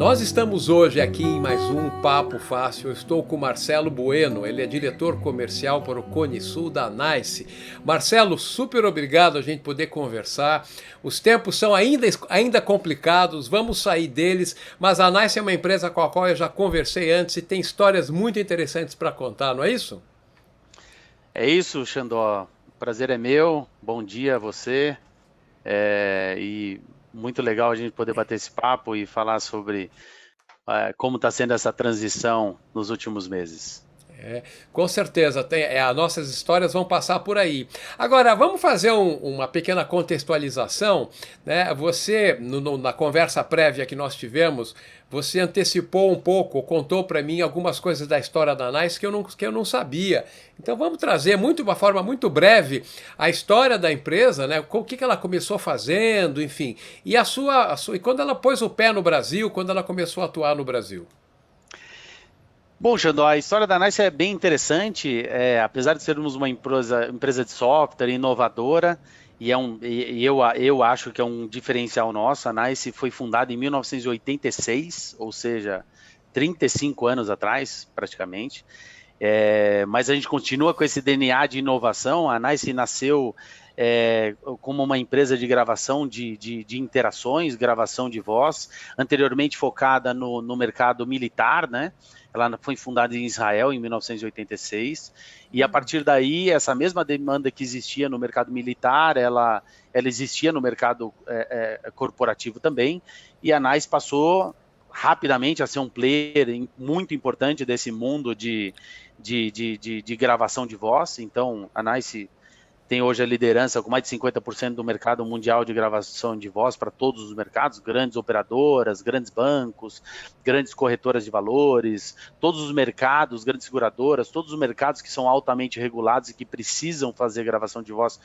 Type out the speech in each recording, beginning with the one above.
Nós estamos hoje aqui em mais um Papo Fácil. Eu estou com o Marcelo Bueno, ele é diretor comercial para o Cone Sul da NICE. Marcelo, super obrigado a gente poder conversar. Os tempos são ainda complicados, vamos sair deles, mas a NICE é uma empresa com a qual eu já conversei antes e tem histórias muito interessantes para contar, não é isso? É isso, Xandó. O prazer é meu. Bom dia a você. E muito legal a gente poder bater esse papo e falar sobre como está sendo essa transição nos últimos meses. Com certeza, as nossas histórias vão passar por aí. Agora, vamos fazer uma pequena contextualização, né? Você, na conversa prévia que nós tivemos, você antecipou um pouco, contou para mim algumas coisas da história da NICE que eu não sabia. Então vamos trazer de uma forma muito breve a história da empresa, né? O que ela começou fazendo, enfim. E e quando ela pôs o pé no Brasil, quando ela começou a atuar no Brasil. Bom, Xandó, a história da NICE é bem interessante, apesar de sermos uma empresa de software inovadora, eu acho que é um diferencial nosso. A NICE foi fundada em 1986, ou seja, 35 anos atrás, praticamente. Mas a gente continua com esse DNA de inovação. A NICE nasceu como uma empresa de gravação de interações, gravação de voz, anteriormente focada no mercado militar, né? Ela foi fundada em Israel em 1986, e a partir daí, essa mesma demanda que existia no mercado militar, ela existia no mercado corporativo também, e a NICE passou rapidamente a ser um player muito importante desse mundo de gravação de voz. Então, a NICE tem hoje a liderança com mais de 50% do mercado mundial de gravação de voz para todos os mercados, grandes operadoras, grandes bancos, grandes corretoras de valores, todos os mercados, grandes seguradoras, todos os mercados que são altamente regulados e que precisam fazer gravação de voz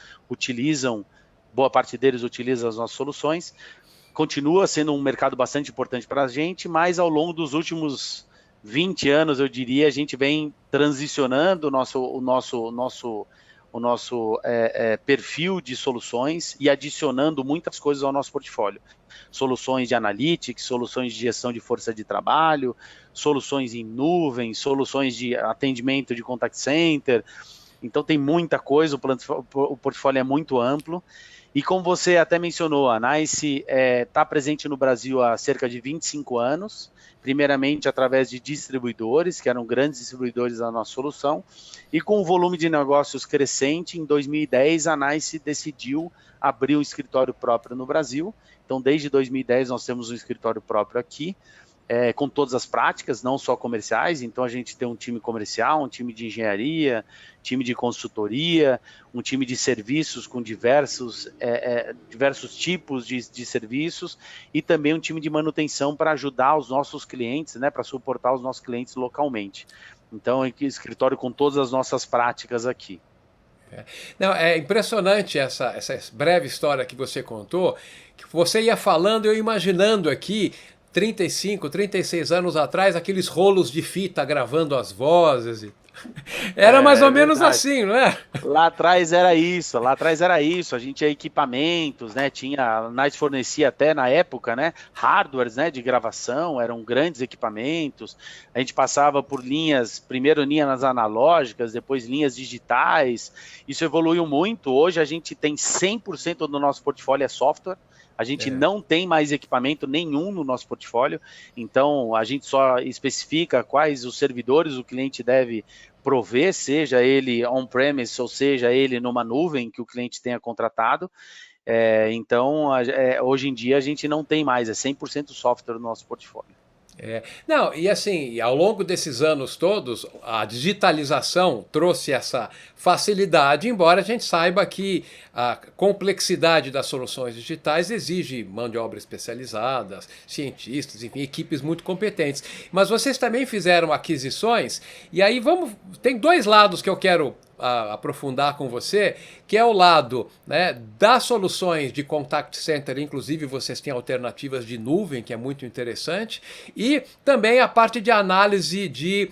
boa parte deles utiliza as nossas soluções. Continua sendo um mercado bastante importante para a gente, mas ao longo dos últimos 20 anos, eu diria, a gente vem transicionando o nosso perfil de soluções e adicionando muitas coisas ao nosso portfólio. Soluções de analytics, soluções de gestão de força de trabalho, soluções em nuvem, soluções de atendimento de contact center. Então tem muita coisa, o portfólio é muito amplo. E como você até mencionou, a NICE está presente no Brasil há cerca de 25 anos, primeiramente através de distribuidores, que eram grandes distribuidores da nossa solução, e com o volume de negócios crescente, em 2010 a NICE decidiu abrir um escritório próprio no Brasil. Então, desde 2010 nós temos um escritório próprio aqui, com todas as práticas, não só comerciais. Então a gente tem um time comercial, um time de engenharia, time de consultoria, um time de serviços com diversos tipos de serviços, e também um time de manutenção para ajudar os nossos clientes, né, para suportar os nossos clientes localmente. Então é um escritório com todas as nossas práticas aqui. Não, é impressionante essa breve história que você contou, que você ia falando, eu imaginando aqui 35, 36 anos atrás, aqueles rolos de fita gravando as vozes. Era mais ou É menos verdade. assim, não é? Lá atrás era isso, a gente tinha equipamentos, né? A NICE fornecia até na época, né? Hardwares, né? De gravação, eram grandes equipamentos. A gente passava por linhas, primeiro linhas analógicas, depois linhas digitais. Isso evoluiu muito. Hoje a gente tem 100% do nosso portfólio é software. A gente É. não tem mais equipamento nenhum no nosso portfólio, então a gente só especifica quais os servidores o cliente deve prover, seja ele on-premise ou seja ele numa nuvem que o cliente tenha contratado. Então, hoje em dia a gente não tem mais, é 100% software no nosso portfólio. Não, e assim, ao longo desses anos todos, a digitalização trouxe essa facilidade, embora a gente saiba que a complexidade das soluções digitais exige mão de obra especializada, cientistas, enfim, equipes muito competentes. Mas vocês também fizeram aquisições, e aí tem dois lados que eu quero aprofundar com você, que é o lado, né, das soluções de contact center, inclusive vocês têm alternativas de nuvem, que é muito interessante, e também a parte de análise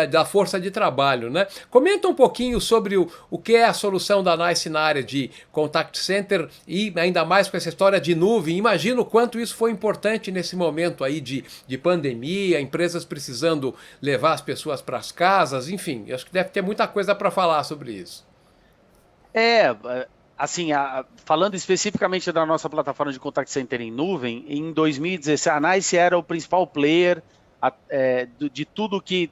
da força de trabalho, né? Comenta um pouquinho sobre o que é a solução da NICE na área de contact center e ainda mais com essa história de nuvem. Imagino o quanto isso foi importante nesse momento aí de pandemia, empresas precisando levar as pessoas para as casas, enfim, acho que deve ter muita coisa para falar sobre isso. Assim, falando especificamente da nossa plataforma de contact center em nuvem, em 2016 a NICE era o principal player de tudo que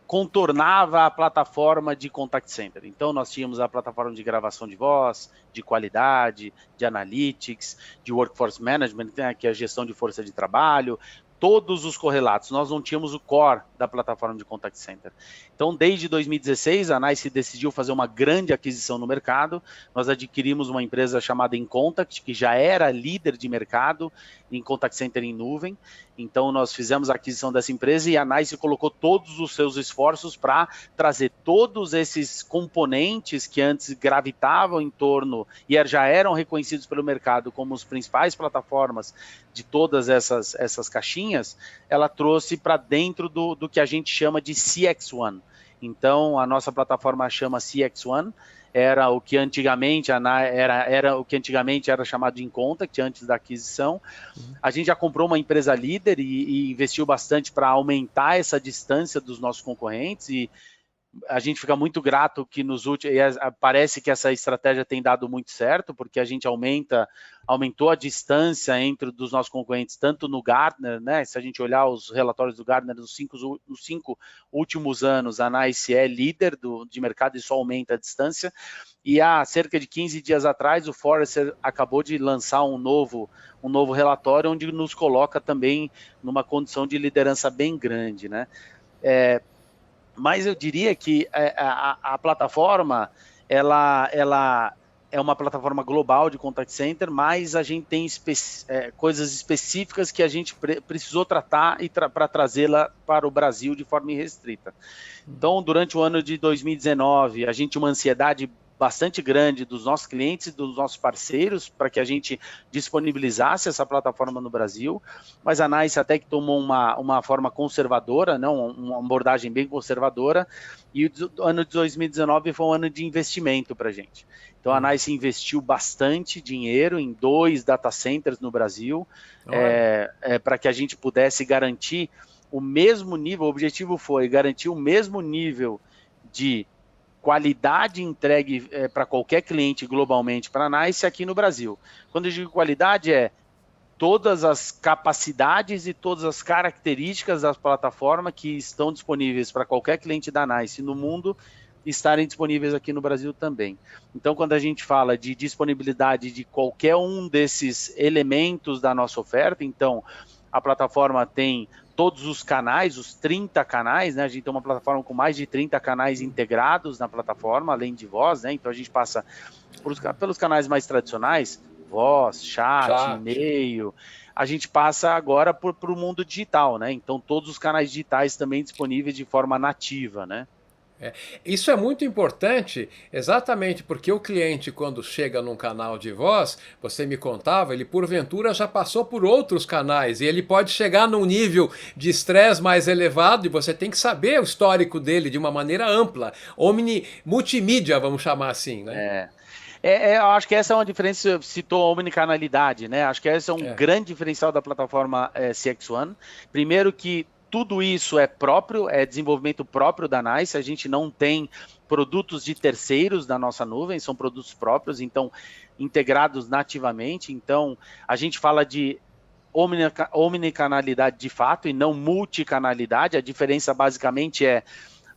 contornava a plataforma de contact center. Então, nós tínhamos a plataforma de gravação de voz, de qualidade, de analytics, de workforce management, né, que é a gestão de força de trabalho, todos os correlatos. Nós não tínhamos o core da plataforma de contact center. Então, desde 2016, a NICE decidiu fazer uma grande aquisição no mercado. Nós adquirimos uma empresa chamada InContact, que já era líder de mercado em contact center em nuvem. Então, nós fizemos a aquisição dessa empresa e a NICE colocou todos os seus esforços para trazer todos esses componentes que antes gravitavam em torno e já eram reconhecidos pelo mercado como os principais plataformas de todas essas caixinhas, ela trouxe para dentro do que a gente chama de CX1. Então, a nossa plataforma chama CX1, era o que antigamente era chamado de InContact, antes da aquisição. A gente já comprou uma empresa líder e investiu bastante para aumentar essa distância dos nossos concorrentes, e a gente fica muito grato que parece que essa estratégia tem dado muito certo, porque a gente aumentou a distância dos nossos concorrentes, tanto no Gartner, né? Se a gente olhar os relatórios do Gartner nos 5 últimos anos, a NICE é líder de mercado e só aumenta a distância. E há cerca de 15 dias atrás, o Forrester acabou de lançar um novo relatório, onde nos coloca também numa condição de liderança bem grande, né? Mas eu diria que a plataforma, ela é uma plataforma global de contact center, mas a gente tem coisas específicas que a gente precisou tratar para trazê-la para o Brasil de forma irrestrita. Então, durante o ano de 2019, a gente tinha uma ansiedade bastante grande dos nossos clientes e dos nossos parceiros para que a gente disponibilizasse essa plataforma no Brasil, mas a NICE até que tomou uma forma conservadora, não, uma abordagem bem conservadora, e o ano de 2019 foi um ano de investimento para a gente. Então a NICE investiu bastante dinheiro em 2 data centers no Brasil, para que a gente pudesse garantir o mesmo nível. O objetivo foi garantir o mesmo nível de qualidade entregue para qualquer cliente globalmente para a NICE aqui no Brasil. Quando eu digo qualidade, todas as capacidades e todas as características da plataforma que estão disponíveis para qualquer cliente da NICE no mundo estarem disponíveis aqui no Brasil também. Então, quando a gente fala de disponibilidade de qualquer um desses elementos da nossa oferta, então a plataforma tem todos os canais, os 30 canais, né? A gente tem uma plataforma com mais de 30 canais integrados na plataforma, além de voz, né? Então a gente passa pelos canais mais tradicionais, voz, chat, e-mail. A gente passa agora para o mundo digital, né? Então todos os canais digitais também disponíveis de forma nativa, né? Isso é muito importante, exatamente porque o cliente, quando chega num canal de voz, você me contava, ele porventura já passou por outros canais e ele pode chegar num nível de estresse mais elevado e você tem que saber o histórico dele de uma maneira ampla, multimídia, vamos chamar assim, né? Eu acho que essa é uma diferença, você citou a omnicanalidade, né? Acho que esse é um grande diferencial da plataforma CX1. Primeiro que tudo isso é próprio, é desenvolvimento próprio da NICE, a gente não tem produtos de terceiros da nossa nuvem, são produtos próprios, então integrados nativamente. Então a gente fala de omnicanalidade de fato e não multicanalidade. A diferença basicamente é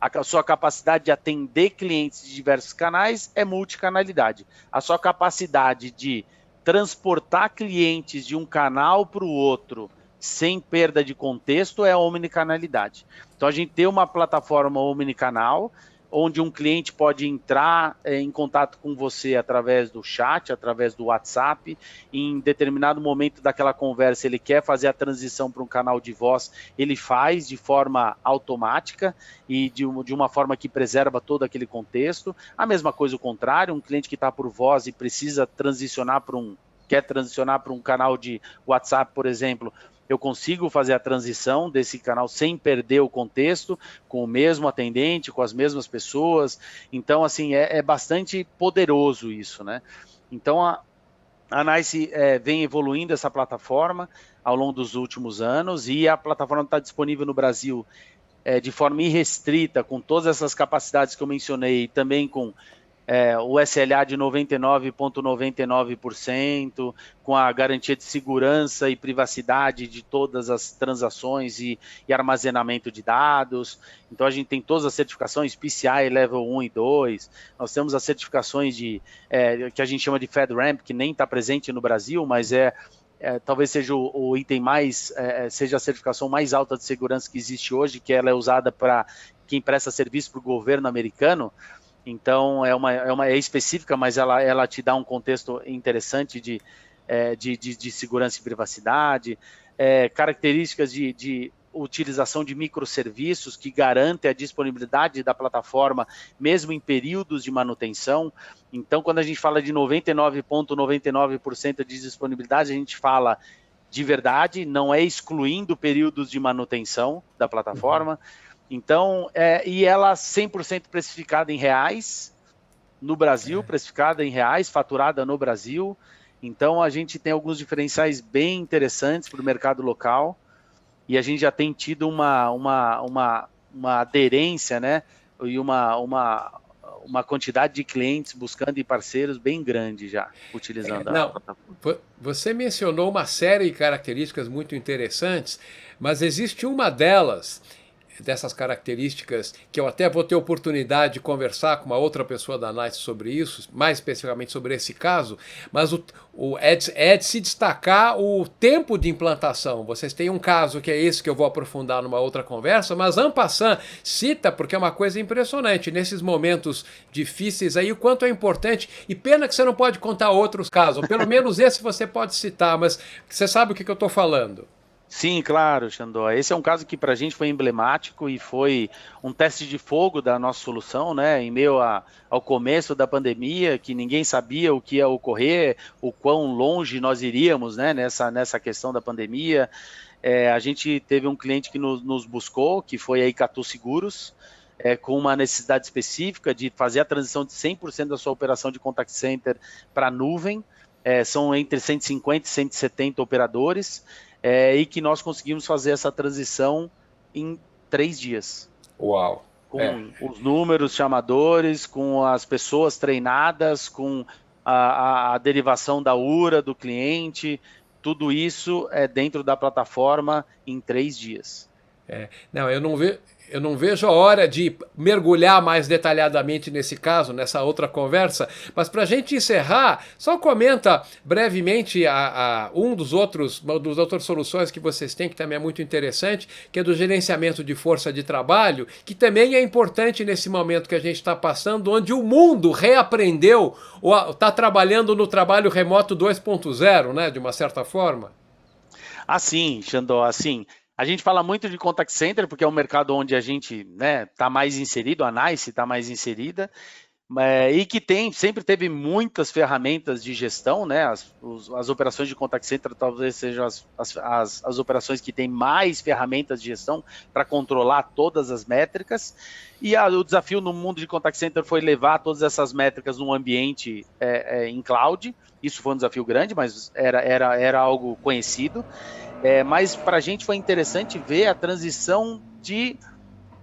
a sua capacidade de atender clientes de diversos canais é multicanalidade. A sua capacidade de transportar clientes de um canal para o outro sem perda de contexto é a omnicanalidade. Então a gente tem uma plataforma omnicanal onde um cliente pode entrar em contato com você através do chat, através do WhatsApp. Em determinado momento daquela conversa, ele quer fazer a transição para um canal de voz, ele faz de forma automática e de uma forma que preserva todo aquele contexto. A mesma coisa o contrário, um cliente que está por voz e precisa quer transicionar para um canal de WhatsApp, por exemplo, eu consigo fazer a transição desse canal sem perder o contexto, com o mesmo atendente, com as mesmas pessoas. Então, assim, é bastante poderoso isso, né? Então, a NICE vem evoluindo essa plataforma ao longo dos últimos anos e a plataforma está disponível no Brasil de forma irrestrita, com todas essas capacidades que eu mencionei, também com o SLA de 99,99%, com a garantia de segurança e privacidade de todas as transações e armazenamento de dados. Então, a gente tem todas as certificações, PCI Level 1 e 2, nós temos as certificações que a gente chama de FedRAMP, que nem está presente no Brasil, mas talvez seja o item seja a certificação mais alta de segurança que existe hoje, que ela é usada para quem presta serviço para o governo americano. Então, é específica, mas ela te dá um contexto interessante de segurança e privacidade, características de utilização de microserviços que garantem a disponibilidade da plataforma, mesmo em períodos de manutenção. Então, quando a gente fala de 99,99% de disponibilidade, a gente fala de verdade, não é excluindo períodos de manutenção da plataforma. Então, e ela 100% precificada em reais no Brasil, precificada em reais, faturada no Brasil. Então, a gente tem alguns diferenciais bem interessantes para o mercado local e a gente já tem tido uma aderência, né? E uma quantidade de clientes buscando e parceiros bem grande já, utilizando a plataforma. Você mencionou uma série de características muito interessantes, mas existe uma dessas características, que eu até vou ter oportunidade de conversar com uma outra pessoa da NICE sobre isso, mais especificamente sobre esse caso, mas é de se destacar o tempo de implantação. Vocês têm um caso que é esse que eu vou aprofundar numa outra conversa, mas en passant, cita, porque é uma coisa impressionante, nesses momentos difíceis aí, o quanto é importante, e pena que você não pode contar outros casos, ou pelo menos esse você pode citar, mas você sabe o que eu estou falando. Sim, claro, Xandó. Esse é um caso que para a gente foi emblemático e foi um teste de fogo da nossa solução, né? Em meio ao começo da pandemia, que ninguém sabia o que ia ocorrer, o quão longe nós iríamos, né? Nessa questão da pandemia. A gente teve um cliente que nos buscou, que foi a Icatu Seguros, com uma necessidade específica de fazer a transição de 100% da sua operação de contact center para a nuvem. São entre 150 e 170 operadores. E que nós conseguimos fazer essa transição em 3 dias. Uau! Com os números chamadores, com as pessoas treinadas, com a derivação da URA do cliente, tudo isso é dentro da plataforma em 3 dias. Não, eu não vejo a hora de mergulhar mais detalhadamente nesse caso, nessa outra conversa, mas para a gente encerrar, só comenta brevemente das outras soluções que vocês têm, que também é muito interessante, que é do gerenciamento de força de trabalho, que também é importante nesse momento que a gente está passando, onde o mundo reaprendeu, ou está trabalhando no trabalho remoto 2.0, né, de uma certa forma. Assim, Xandó, assim, a gente fala muito de contact center, porque é um mercado onde a gente está mais inserido, a NICE está mais inserida, e que sempre teve muitas ferramentas de gestão, né? As operações de contact center talvez sejam as operações que têm mais ferramentas de gestão para controlar todas as métricas, e o desafio no mundo de contact center foi levar todas essas métricas num ambiente em cloud. Isso foi um desafio grande, mas era algo conhecido. Mas para a gente foi interessante ver a transição de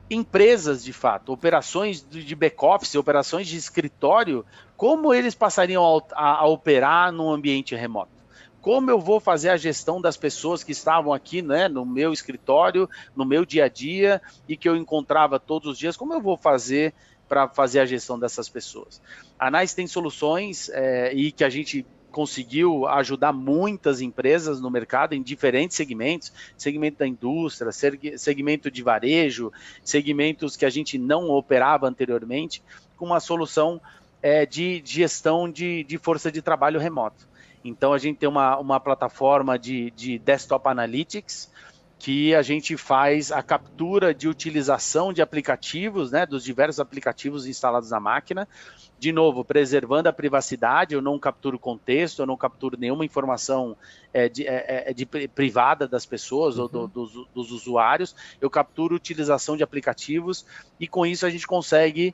empresas, de fato, operações de back-office, operações de escritório, como eles passariam a operar num ambiente remoto. Como eu vou fazer a gestão das pessoas que estavam aqui, né, no meu escritório, no meu dia a dia, e que eu encontrava todos os dias, como eu vou fazer para fazer a gestão dessas pessoas? A NICE tem soluções e que a gente conseguiu ajudar muitas empresas no mercado em diferentes segmentos, segmento da indústria, segmento de varejo, segmentos que a gente não operava anteriormente, com uma solução de gestão de força de trabalho remoto. Então, a gente tem uma plataforma de Desktop Analytics, que a gente faz a captura de utilização de aplicativos, né, dos diversos aplicativos instalados na máquina, de novo, preservando a privacidade. Eu não capturo contexto, eu não capturo nenhuma informação privada das pessoas ou dos usuários, eu capturo utilização de aplicativos, e com isso a gente consegue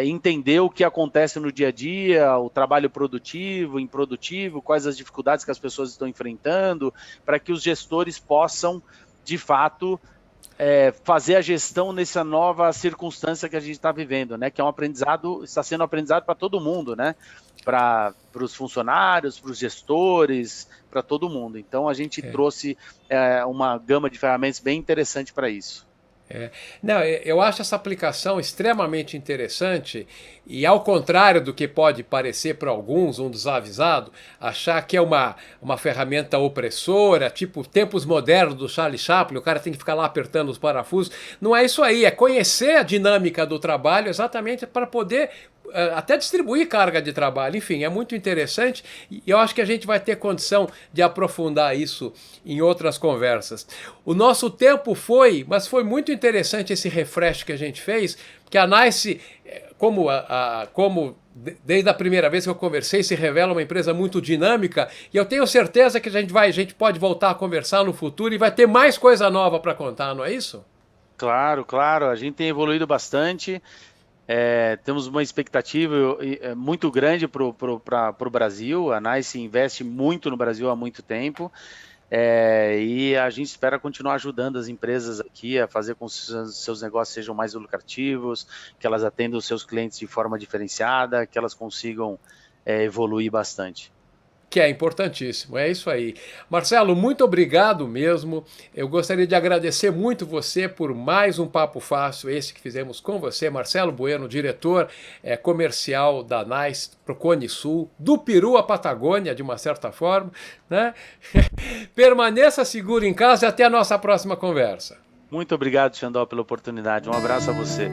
entender o que acontece no dia a dia, o trabalho produtivo, improdutivo, quais as dificuldades que as pessoas estão enfrentando, para que os gestores possam, de fato, fazer a gestão nessa nova circunstância que a gente está vivendo, né? Que é um aprendizado, está sendo um aprendizado para todo mundo, né? Para os funcionários, para os gestores, para todo mundo. Então, a gente trouxe uma gama de ferramentas bem interessante para isso. Não, eu acho essa aplicação extremamente interessante, e ao contrário do que pode parecer para alguns, um desavisado, achar que é uma ferramenta opressora, tipo tempos modernos do Charlie Chaplin, o cara tem que ficar lá apertando os parafusos. Não é isso aí, é conhecer a dinâmica do trabalho exatamente para poder até distribuir carga de trabalho. Enfim, é muito interessante, e eu acho que a gente vai ter condição de aprofundar isso em outras conversas. O nosso tempo foi, mas foi muito interessante esse refresh que a gente fez, que a NICE, como desde a primeira vez que eu conversei, se revela uma empresa muito dinâmica, e eu tenho certeza que a gente pode voltar a conversar no futuro e vai ter mais coisa nova para contar, não é isso? Claro, claro, a gente tem evoluído bastante. Temos uma expectativa muito grande para o Brasil. A NICE investe muito no Brasil há muito tempo, e a gente espera continuar ajudando as empresas aqui a fazer com que seus negócios sejam mais lucrativos, que elas atendam os seus clientes de forma diferenciada, que elas consigam evoluir bastante. Que é importantíssimo, é isso aí. Marcelo, muito obrigado mesmo. Eu gostaria de agradecer muito você por mais um Papo Fácil, esse que fizemos com você. Marcelo Bueno, diretor comercial da NICE para o Cone Sul, do Peru à Patagônia, de uma certa forma, né? Permaneça seguro em casa e até a nossa próxima conversa. Muito obrigado, Xandó, pela oportunidade. Um abraço a você.